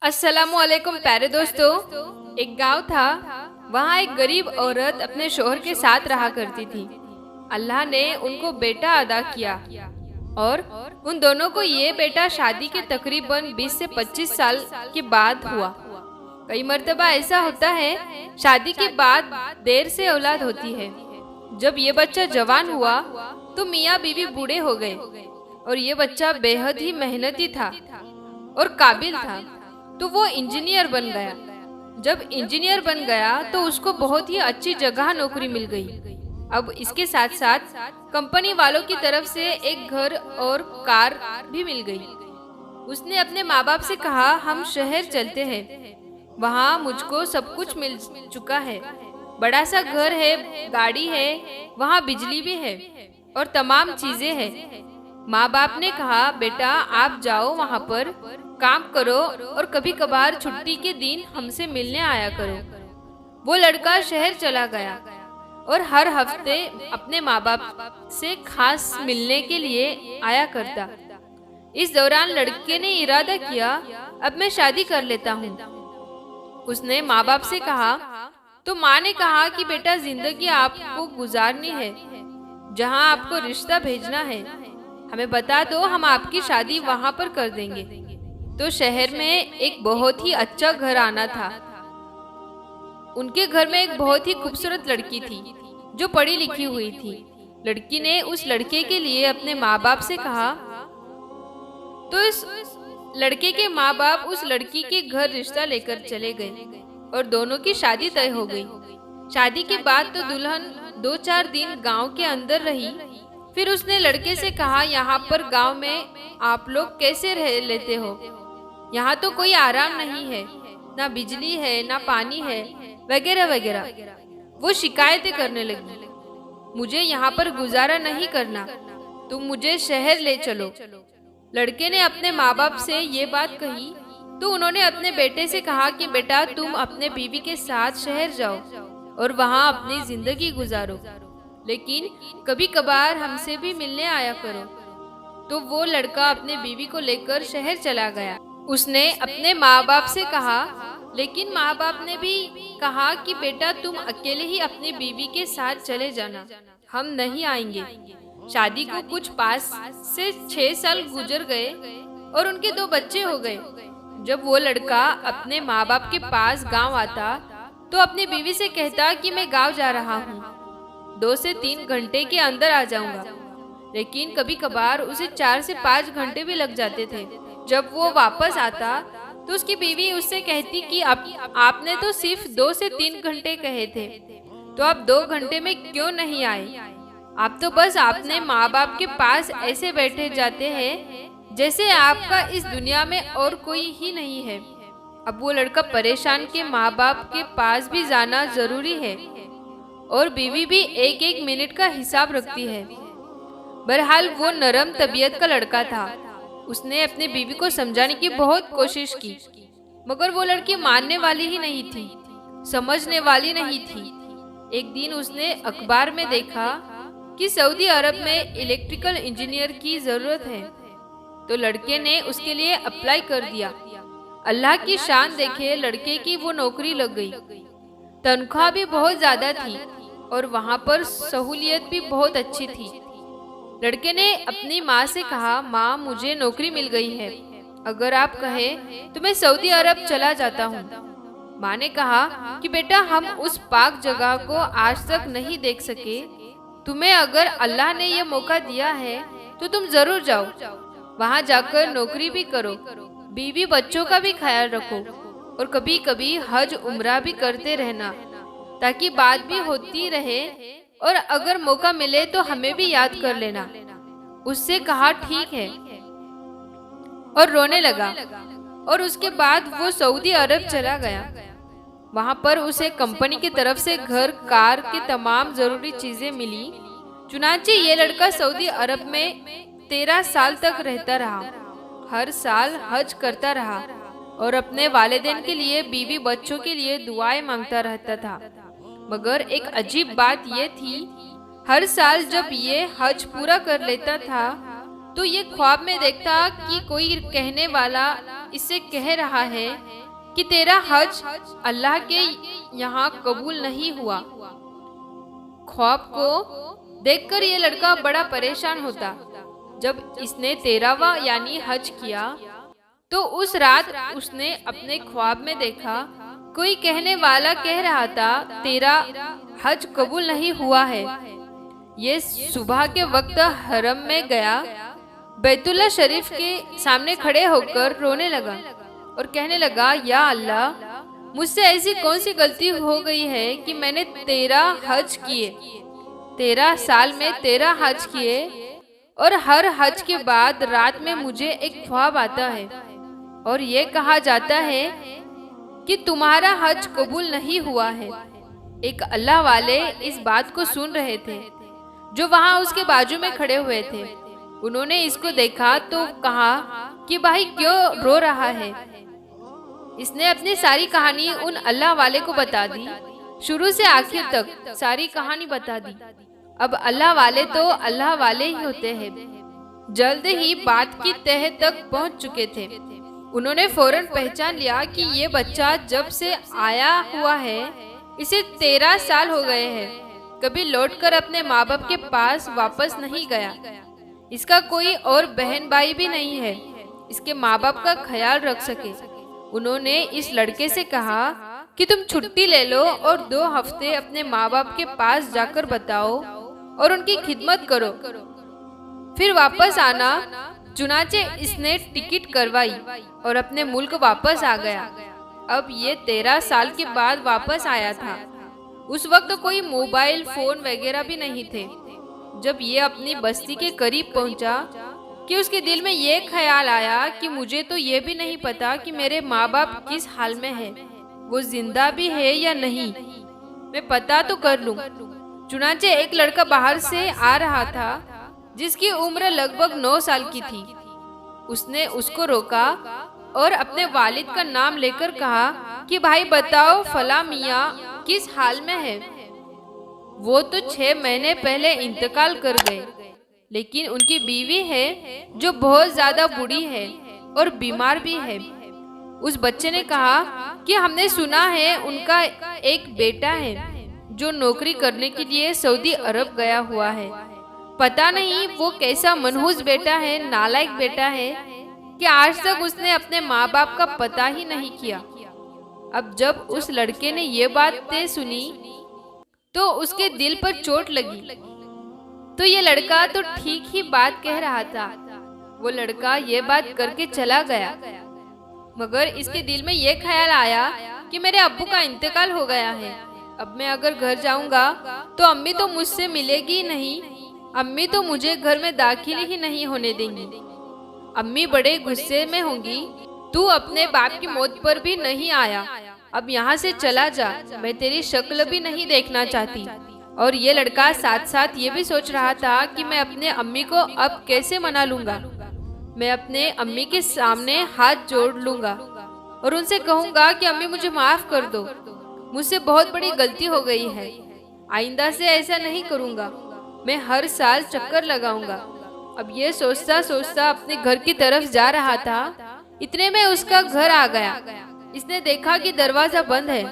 अस्सलामुअलैकुम प्यारे दोस्तों। एक गांव था। वहाँ एक गरीब औरत अपने शौहर के साथ रहा करती थी। अल्लाह ने उनको बेटा अदा किया और उन दोनों को ये बेटा शादी के तकरीबन 20 से 25 साल के बाद हुआ। कई मर्तबा ऐसा होता है, शादी के बाद देर से औलाद होती है। जब ये बच्चा जवान हुआ तो मियाँ बीवी बूढ़े हो गए और ये बच्चा बेहद ही मेहनती था और काबिल था, तो वो इंजीनियर बन गया। जब इंजीनियर बन गया तो उसको बहुत ही अच्छी जगह नौकरी मिल गई। अब इसके साथ साथ कंपनी वालों की तरफ से एक घर और कार भी मिल गई। उसने अपने माँ बाप से कहा, हम शहर चलते हैं, वहाँ मुझको सब कुछ मिल चुका है। बड़ा सा घर है, गाड़ी है, वहाँ बिजली भी है और तमाम चीजें हैं। माँ बाप ने कहा, बेटा आप जाओ, वहाँ पर काम करो और कभी कभार छुट्टी के दिन हमसे मिलने आया करो। वो लड़का शहर चला गया और हर हफ्ते अपने माँ बाप से खास मिलने के लिए आया करता। इस दौरान लड़के ने इरादा किया, अब मैं शादी कर लेता हूँ। उसने माँ बाप से कहा तो माँ ने कहा कि बेटा जिंदगी आपको गुजारनी है, जहाँ आपको रिश्ता भेजना है हमें बता दो, हम आपकी शादी वहाँ पर कर देंगे। तो शहर में एक बहुत ही अच्छा घर आना था। उनके घर में एक बहुत ही खूबसूरत लड़की थी जो पढ़ी लिखी हुई थी। लड़की ने उस लड़के के लिए अपने माँ बाप से कहा, तो इस लड़के के माँ बाप उस लड़की के घर रिश्ता लेकर चले गए और दोनों की शादी तय हो गई। शादी के बाद तो दुल्हन 2-4 दिन गांव के अंदर रही। फिर उसने लड़के से कहा, यहाँ पर गांव में आप लोग कैसे रह लेते हो? यहाँ तो कोई आराम नहीं है, ना बिजली है, ना पानी है, वगैरह वगैरह। वो शिकायतें करने लगी, मुझे यहाँ पर गुजारा नहीं करना, तुम मुझे शहर ले चलो। लड़के ने अपने माँ बाप से ये बात कही तो उन्होंने अपने बेटे से कहा कि बेटा तुम अपने बीवी के साथ शहर जाओ और वहाँ अपनी जिंदगी गुजारो, लेकिन कभी कभार हमसे भी मिलने आया करो। तो वो लड़का अपने बीवी को लेकर शहर चला गया। उसने अपने माँ बाप से कहा, लेकिन माँ बाप ने भी कहा कि बेटा तुम अकेले ही अपनी बीवी के साथ चले जाना, हम नहीं आएंगे। शादी को कुछ 5 से 6 साल गुजर गए और उनके 2 बच्चे हो गए। जब वो लड़का अपने माँ बाप के पास गांव आता तो अपनी बीवी से कहता कि मैं गांव जा रहा हूँ, 2 से 3 घंटे के अंदर आ जाऊंगा। लेकिन कभी कभार उसे 4 से 5 घंटे भी लग जाते थे। जब वो वापस आता तो उसकी बीवी उससे कहती कि आपने तो सिर्फ 2 से 3 घंटे कहे थे, तो आप 2 घंटे में क्यों नहीं आए? आप तो बस अपने माँ बाप के पास ऐसे बैठे जाते हैं जैसे आपका इस दुनिया में और कोई ही नहीं है। अब वो लड़का परेशान के माँ बाप के पास भी जाना जरूरी है और बीवी भी एक एक मिनट का हिसाब रखती है। बहरहाल वो नरम तबीयत का लड़का था। उसने अपनी बीवी को समझाने की बहुत कोशिश की, मगर वो लड़की मानने वाली ही नहीं थी, समझने वाली नहीं थी। एक दिन उसने अखबार में देखा कि सऊदी अरब में इलेक्ट्रिकल इंजीनियर की जरूरत है, तो लड़के ने उसके लिए अप्लाई कर दिया। अल्लाह की शान देखे, लड़के की वो नौकरी लग गई। तनख्वाह भी बहुत ज्यादा थी और वहाँ पर सहूलियत भी बहुत अच्छी थी। लड़के ने अपनी माँ से कहा, माँ मुझे नौकरी मिल गई है, अगर आप कहें तो मैं सऊदी अरब चला जाता हूँ। माँ ने कहा कि बेटा हम उस पाक जगह को आज तक नहीं देख सके, तुम्हें अगर अल्लाह ने ये मौका दिया है तो तुम जरूर जाओ, वहाँ जाकर नौकरी भी करो, बीवी बच्चों का भी ख्याल रखो और कभी कभी हज उम्रा भी करते रहना, ताकि बात भी होती रहे और अगर मौका मिले तो हमें भी याद कर लेना। उससे कहा ठीक है और रोने लगा और उसके बाद वो सऊदी अरब चला गया। वहाँ पर उसे कंपनी की तरफ से घर, कार की तमाम जरूरी चीजें मिली। चुनांचे ये लड़का सऊदी अरब में 13 साल तक रहता रहा। हर साल हज करता रहा और अपने वालिदैन के लिए, बीवी बच्चों के लिए दुआएं मांगता रहता था। मगर एक अजीब बात ये थी, हर साल जब ये हज पूरा कर लेता था तो ये ख्वाब में देखता कि कोई कहने वाला इससे कह रहा है कि तेरा हज अल्लाह के यहाँ कबूल नहीं हुआ। ख्वाब को देखकर ये लड़का बड़ा परेशान होता। जब इसने 13वां यानी हज किया तो उस रात उसने अपने ख्वाब में देखा कोई कहने वाला कह रहा था तेरा हज कबूल नहीं हुआ है। ये सुबह के वक्त हरम में गया, बैतुल्ला शरीफ के सामने खड़े होकर रोने लगा और कहने लगा, या अल्लाह, मुझसे ऐसी कौन सी गलती हो गई है कि मैंने 13 हज किए, 13 साल में 13 हज किए, और हर हज के बाद रात में मुझे एक ख्वाब आता है और ये कहा जाता है कि तुम्हारा हज कबूल नहीं हुआ है। एक अल्लाह वाले इस बात को सुन रहे थे जो वहाँ उसके बाजू में खड़े हुए थे। उन्होंने इसको देखा तो कहा कि भाई क्यों रो रहा है। इसने अपनी सारी कहानी उन अल्लाह वाले को बता दी, शुरू से आखिर तक सारी कहानी बता दी। अब अल्लाह वाले तो अल्लाह वाले ही होते हैं। जल्द ही बात की तह तक पहुंच चुके थे। उन्होंने फौरन पहचान लिया कि ये बच्चा जब से आया हुआ है इसे 13 साल हो गए हैं, कभी लौटकर अपने माँ बाप के पास वापस नहीं गया। इसका कोई और बहन भाई भी नहीं है इसके माँ बाप का ख्याल रख सके। उन्होंने इस लड़के से कहा कि तुम छुट्टी ले लो और 2 हफ्ते अपने माँ बाप के पास जाकर बताओ और उनकी खिदमत करो, फिर वापस आना। चुनाचे इसने टिकट करवाई और अपने मुल्क वापस आ गया। अब ये 13 साल के बाद वापस आया था। उस वक्त कोई मोबाइल फोन वगैरह भी नहीं थे। जब ये अपनी बस्ती के करीब पहुंचा कि उसके दिल में ये ख्याल आया कि मुझे तो ये भी नहीं पता कि मेरे माँ बाप किस हाल में है, वो जिंदा भी है या नहीं, मैं पता तो कर लूं। चुनाचे एक लड़का बाहर से आ रहा था जिसकी उम्र लगभग 9 साल की थी। उसने उसको रोका और अपने वालिद का नाम लेकर कहा कि भाई बताओ फला मियाँ किस हाल में है। वो तो 6 महीने पहले इंतकाल कर गए, लेकिन उनकी बीवी है जो बहुत ज्यादा बूढ़ी है और बीमार भी है। उस बच्चे ने कहा कि हमने सुना है उनका एक बेटा है जो नौकरी करने के लिए सऊदी अरब गया हुआ है। पता नहीं वो कैसा मनहूस बेटा है, नालायक बेटा है कि आज तक उसने अपने माँ बाप का पता ही नहीं किया। अब जब उस लड़के ने ये बातें सुनी तो उसके दिल पर चोट लगी। तो ये लड़का तो ठीक ही बात कह रहा था। वो लड़का ये बात करके चला गया, मगर इसके दिल में ये ख्याल आया कि मेरे अब्बू का इंतकाल हो गया है। अब मैं अगर घर जाऊंगा तो अम्मी तो मुझसे मिलेगी नहीं, अम्मी तो मुझे घर में दाखिल ही नहीं होने देंगी। अम्मी बड़े गुस्से में होंगी, तू अपने बाप की मौत पर भी नहीं आया, अब यहाँ से चला जा, मैं तेरी शक्ल भी नहीं देखना चाहती। और ये लड़का साथ साथ ये भी सोच रहा था कि मैं अपने अम्मी को अब कैसे मना लूंगा। मैं अपने अम्मी के सामने हाथ जोड़ लूंगा और उनसे कहूंगा कि अम्मी मुझे माफ कर दो, मुझसे बहुत बड़ी गलती हो गई है, आइंदा से ऐसा नहीं करूंगा, मैं हर साल चक्कर लगाऊंगा। अब ये सोचता सोचता अपने घर की तरफ जा रहा था, इतने में उसका घर आ गया। इसने देखा कि दरवाजा बंद है।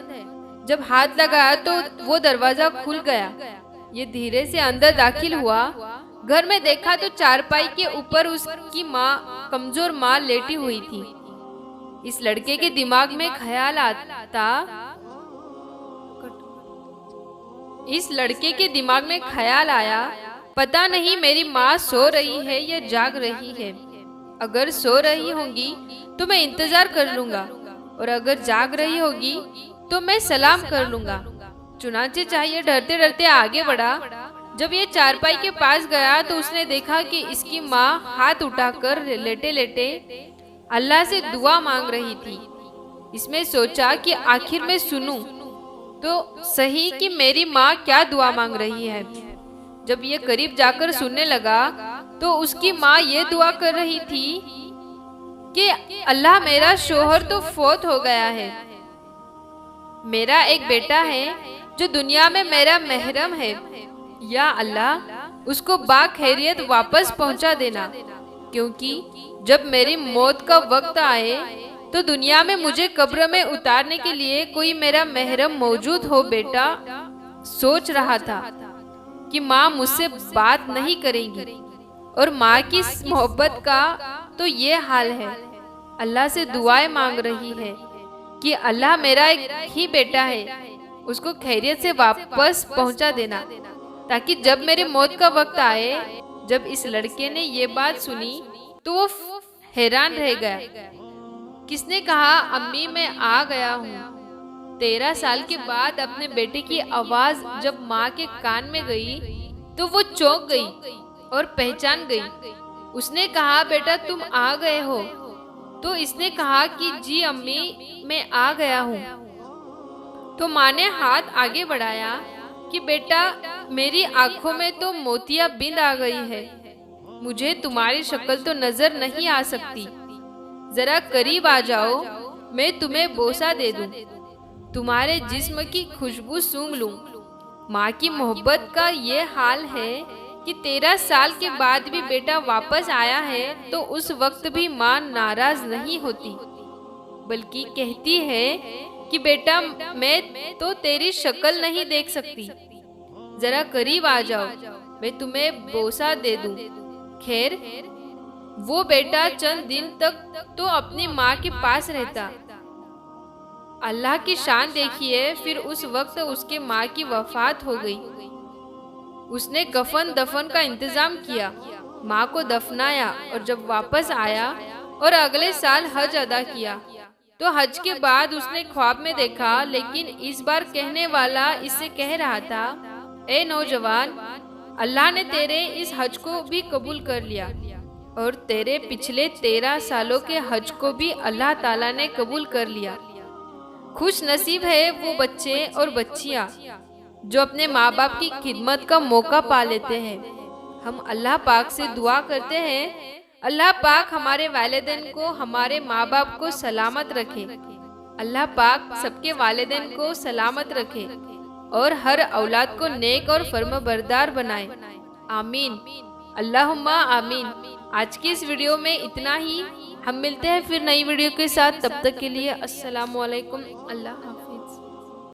जब हाथ लगाया तो वो दरवाजा खुल गया। ये धीरे से अंदर दाखिल हुआ। घर में देखा तो चारपाई के ऊपर उसकी माँ, कमजोर माँ लेटी हुई थी। इस लड़के के दिमाग में ख्याल आता, इस लड़के के दिमाग में ख्याल आया, पता नहीं मेरी माँ सो रही है या जाग रही है। अगर सो रही होंगी तो मैं इंतजार कर लूंगा और अगर जाग रही होगी तो मैं सलाम कर लूंगा। चुनाचे चाहिए डरते डरते आगे बढ़ा। जब ये चारपाई के पास गया तो उसने देखा कि इसकी माँ हाथ उठाकर लेटे लेटे अल्लाह से दुआ मांग रही थी। इसमें सोचा कि आखिर में सुनूं तो सही कि मेरी माँ क्या दुआ मांग रही है। जब ये करीब जाकर सुनने लगा तो उसकी माँ ये दुआ कर रही थी कि अल्लाह मेरा शोहर तो फौत हो गया है, मेरा एक बेटा है जो दुनिया में मेरा महरम है, या अल्लाह उसको बाखैरियत वापस पहुंचा देना। क्योंकि जब मेरी मौत का वक्त आए तो दुनिया में मुझे कब्र में उतारने के लिए कोई मेरा महरम मौजूद हो। बेटा सोच रहा था कि माँ मुझसे बात नहीं करेगी और माँ की इस मोहब्बत का तो ये हाल है। अल्लाह से दुआएं मांग रही है कि अल्लाह मेरा एक ही बेटा है, उसको खैरियत से वापस पहुंचा देना, ताकि जब मेरी मौत का वक्त आए। जब इस लड़के ने ये बात सुनी तो वो हैरान रह गया। किसने कहा अम्मी मैं आ गया हूँ। 13 साल के बाद अपने बेटे की आवाज जब माँ के कान में गई तो वो चौंक गई और पहचान गई। उसने कहा बेटा तुम आ गए हो। तो इसने कहा कि जी अम्मी मैं आ गया हूँ। तो माँ ने हाथ आगे बढ़ाया कि बेटा मेरी आंखों में तो मोतिया बिंद आ गई है, मुझे तुम्हारी शक्ल तो नजर नहीं आ सकती, जरा करीब आ जाओ, मैं तुम्हें बोसा दे दूं, तुम्हारे जिस्म की खुशबू सूंघ लूं। माँ की मोहब्बत का ये हाल है कि 13 साल के बाद भी बेटा वापस आया है तो उस वक्त भी माँ नाराज नहीं होती, बल्कि कहती है कि बेटा मैं तो तेरी शक्ल नहीं देख सकती, जरा करीब आ जाओ, मैं तुम्हें बोसा दे दूं। खैर वो बेटा चंद दिन तक तो अपनी माँ के पास रहता। अल्लाह की शान देखिए, फिर उस वक्त उसके माँ की वफात हो गई। उसने कफन दफन का इंतजाम किया, माँ को दफनाया और जब वापस आया और अगले साल हज अदा किया तो हज के बाद उसने ख्वाब में देखा, लेकिन इस बार कहने वाला इससे कह रहा था, ए नौजवान, अल्लाह ने तेरे इस हज को भी कबूल कर लिया और तेरे पिछले 13 सालों के हज को भी अल्लाह ताला ने कबूल कर लिया। खुश नसीब है वो बच्चे और बच्चियाँ जो अपने माँ बाप की खिदमत का मौका पा लेते हैं। हम अल्लाह पाक से दुआ करते हैं, अल्लाह पाक हमारे वालिदैन को, हमारे माँ बाप को सलामत रखे। अल्लाह पाक सबके वालिदैन को सलामत रखे और हर औलाद को नेक और फर्मबरदार बनाए। आमीन, अल्लाहुम्मा आमीन। आज की इस वीडियो में इतना ही। हम मिलते हैं फिर नई वीडियो के साथ, तब तक के लिए अस्सलामु अलैकुम, अल्लाह हाफ़िज़।